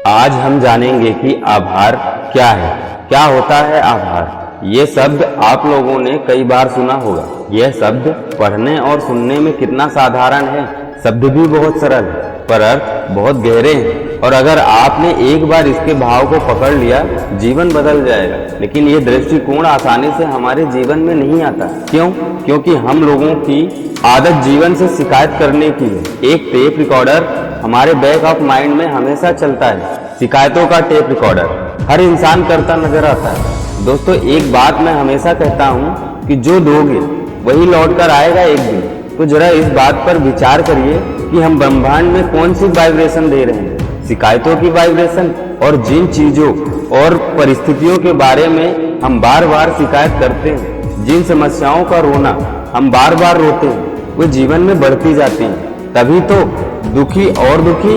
आज हम जानेंगे कि आभार क्या है, क्या होता है आभार। ये शब्द आप लोगों ने कई बार सुना होगा। यह शब्द पढ़ने और सुनने में कितना साधारण है, शब्द भी बहुत सरल है, पर अर्थ बहुत गहरे हैं। और अगर आपने एक बार इसके भाव को पकड़ लिया, जीवन बदल जाएगा। लेकिन ये दृष्टिकोण आसानी से हमारे जीवन में नहीं आता। क्यों? क्योंकि हम लोगों की आदत जीवन से शिकायत करने की है। एक टेप रिकॉर्डर हमारे बैक ऑफ माइंड में हमेशा चलता है। शिकायतों का टेप रिकॉर्डर हर इंसान करता नजर आता है। दोस्तों, एक बात मैं हमेशा कहता हूँ कि जो दोगे वही लौट कर आएगा एक दिन। तो जरा इस बात पर विचार करिए कि हम ब्रह्मांड में कौन सी वाइब्रेशन दे रहे हैं, शिकायतों की वाइब्रेशन। और जिन चीजों और परिस्थितियों के बारे में हम बार बार शिकायत करते हैं, जिन समस्याओं का रोना हम बार बार रोते हैं, वो जीवन में बढ़ती जाती हैं। तभी तो दुखी और दुखी,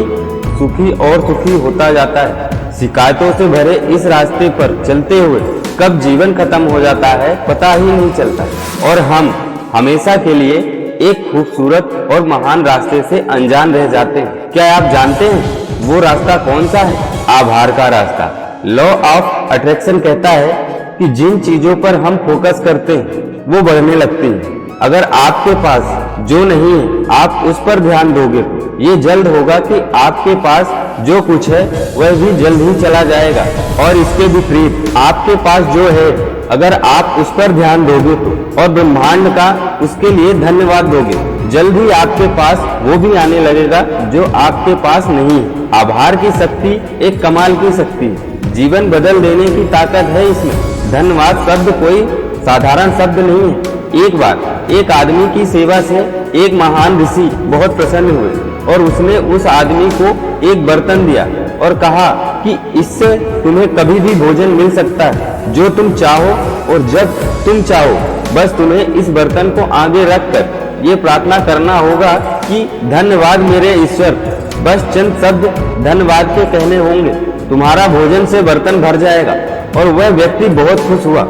सुखी और सुखी होता जाता है। शिकायतों से भरे इस रास्ते पर चलते हुए कब जीवन खत्म हो जाता है पता ही नहीं चलता, और हम हमेशा के लिए एक खूबसूरत और महान रास्ते से अनजान रह जाते हैं। क्या आप जानते हैं वो रास्ता कौन सा है? आभार का रास्ता। लॉ ऑफ अट्रैक्शन कहता है कि जिन चीजों पर हम फोकस करते हैं वो बढ़ने लगती हैं। अगर आपके पास जो नहीं है आप उस पर ध्यान दोगे, ये जल्द होगा कि आपके पास जो कुछ है वह भी जल्द ही चला जाएगा। और इसके विपरीत आपके पास जो है, अगर आप उस पर ध्यान दोगे तो और ब्रह्मांड का उसके लिए धन्यवाद दोगे, जल्द ही आपके पास वो भी आने लगेगा जो आपके पास नहीं है। आभार की शक्ति एक कमाल की शक्ति है। जीवन बदल देने की ताकत है इसमें। धन्यवाद शब्द कोई साधारण शब्द नहीं है। एक बार एक आदमी की सेवा से एक महान ऋषि बहुत प्रसन्न हुए और उसने उस आदमी को एक बर्तन दिया और कहा कि इससे तुम्हें कभी भी भोजन मिल सकता है, जो तुम चाहो और जब तुम चाहो। बस तुम्हें इस बर्तन को आगे रखकर ये प्रार्थना करना होगा कि धन्यवाद मेरे ईश्वर। बस चंद शब्द धन्यवाद के कहने होंगे, तुम्हारा भोजन से बर्तन भर जाएगा। और वह व्यक्ति बहुत खुश हुआ।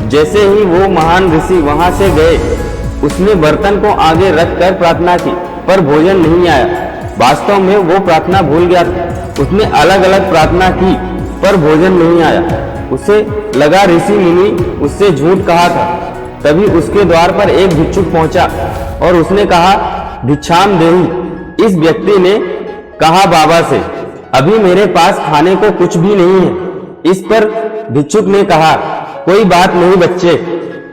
जैसे ही वो महान ऋषि वहां से गए, उसने बर्तन को आगे रखकर प्रार्थना की, पर भोजन नहीं आया। वास्तव में वो प्रार्थना भूल गया था। उसने अलग अलग प्रार्थना की पर भोजन नहीं आया। उसे लगा ऋषि मुनि उससे झूठ कहा था। तभी उसके द्वार पर एक भिक्षुक पहुंचा और उसने कहा, भिक्षाम देहि। इस व्यक्ति ने कहा बाबा से, अभी मेरे पास खाने को कुछ भी नहीं है। इस पर भिक्षुक ने कहा, कोई बात नहीं बच्चे।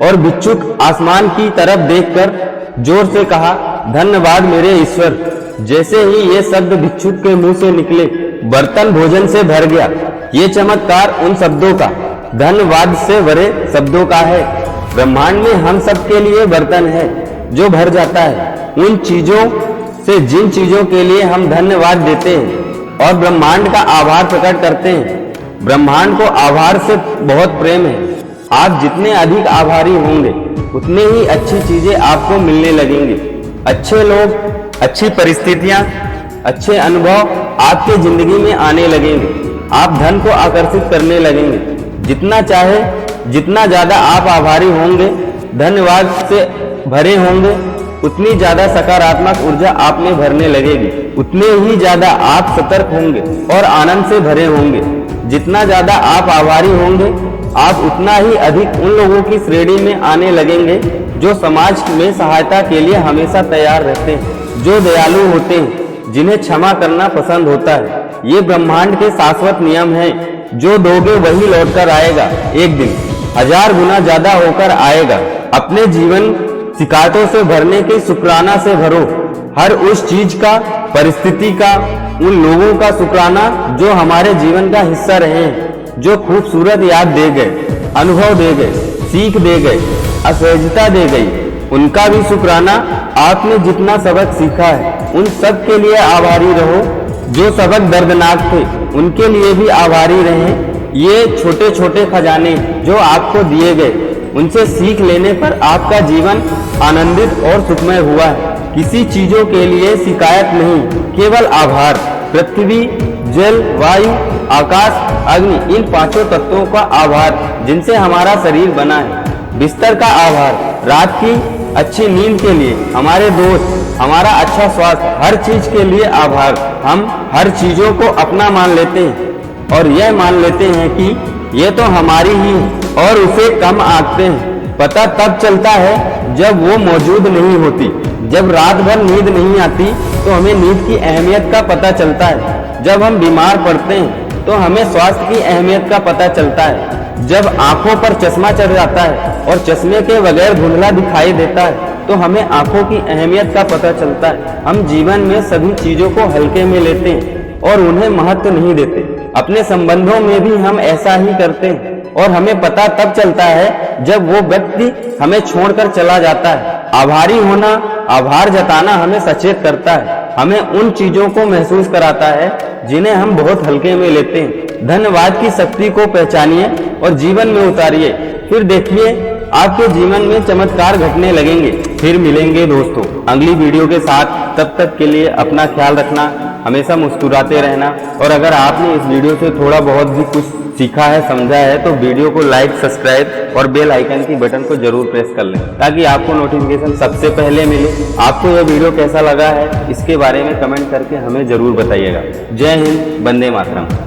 और भिक्षुक आसमान की तरफ देखकर जोर से कहा, धन्यवाद मेरे ईश्वर। जैसे ही ये शब्द भिक्षुक के मुंह से निकले, बर्तन भोजन से भर गया। ये चमत्कार उन शब्दों का, धन्यवाद से भरे शब्दों का है। ब्रह्मांड में हम सब के लिए बर्तन है जो भर जाता है उन चीजों से जिन चीजों के लिए हम धन्यवाद देते हैं और ब्रह्मांड का आभार प्रकट करते हैं। ब्रह्मांड को आभार से बहुत प्रेम है। आप जितने अधिक आभारी होंगे उतने ही अच्छी चीजें आपको मिलने लगेंगी। अच्छे लोग, अच्छी परिस्थितियां, अच्छे अनुभव आपके जिंदगी में आने लगेंगे। आप धन को आकर्षित करने लगेंगे। जितना चाहे जितना ज्यादा आप आभारी होंगे, धन्यवाद से भरे होंगे, उतनी ज्यादा सकारात्मक ऊर्जा आप में भरने लगेगी। उतने ही ज्यादा आप सतर्क होंगे और आनंद से भरे होंगे। जितना ज्यादा आप आभारी होंगे, आप उतना ही अधिक उन लोगों की श्रेणी में आने लगेंगे जो समाज में सहायता के लिए हमेशा तैयार रहते हैं, जो दयालु होते हैं, जिन्हें क्षमा करना पसंद होता है। ये ब्रह्मांड के शाश्वत नियम हैं। जो दोगे वही लौटकर आएगा। एक दिन 1000 गुना ज्यादा होकर आएगा। अपने जीवन शिकायतों से भरने के शुक्राना से भरो। हर उस चीज का, परिस्थिति का, उन लोगों का शुक्राना जो हमारे जीवन का हिस्सा रहे हैं, जो खूबसूरत याद दे गए, अनुभव दे गए, सीख दे गए, असहजता दे गई, उनका भी शुक्राना। आपने जितना सबक सीखा है उन सब के लिए आभारी रहो। जो सबक दर्दनाक थे उनके लिए भी आभारी रहें। ये छोटे छोटे खजाने जो आपको दिए गए, उनसे सीख लेने पर आपका जीवन आनंदित और सुखमय हुआ है। किसी चीजों के लिए शिकायत नहीं, केवल आभार। पृथ्वी, जल, वायु, आकाश, अग्नि, इन पांचों तत्वों का आभार जिनसे हमारा शरीर बना है। बिस्तर का आभार, रात की अच्छी नींद के लिए, हमारे दोस्त, हमारा अच्छा स्वास्थ्य, हर चीज के लिए आभार। हम हर चीजों को अपना मान लेते हैं और यह मान लेते हैं कि ये तो हमारी ही है और उसे कम आंकते हैं। पता तब चलता है जब वो मौजूद नहीं होती। जब रात भर नींद नहीं आती तो हमें नींद की अहमियत का पता चलता है। जब हम बीमार पड़ते हैं तो हमें स्वास्थ्य की अहमियत का पता चलता है। जब आंखों पर चश्मा चढ़ जाता है और चश्मे के बगैर धुंधला दिखाई देता है तो हमें आंखों की अहमियत का पता चलता है। हम जीवन में सभी चीजों को हल्के में लेते हैं और उन्हें महत्व नहीं देते। अपने संबंधों में भी हम ऐसा ही करते हैं और हमें पता तब चलता है जब वो व्यक्ति हमें छोड़कर चला जाता है। आभारी होना, आभार जताना हमें सचेत करता है, हमें उन चीजों को महसूस कराता है जिन्हें हम बहुत हल्के में लेते हैं। धन्यवाद की शक्ति को पहचानिए और जीवन में उतारिए, फिर देखिए आपके जीवन में चमत्कार घटने लगेंगे। फिर मिलेंगे दोस्तों अगली वीडियो के साथ। तब तक के लिए अपना ख्याल रखना, हमेशा मुस्कुराते रहना। और अगर आपने इस वीडियो से थोड़ा बहुत भी कुछ सीखा है, समझा है, तो वीडियो को लाइक, सब्सक्राइब और बेल आइकन की बटन को जरूर प्रेस कर लें ताकि आपको नोटिफिकेशन सबसे पहले मिले। आपको यह वीडियो कैसा लगा है इसके बारे में कमेंट करके हमें जरूर बताइएगा। जय हिंद, वंदे मातरम।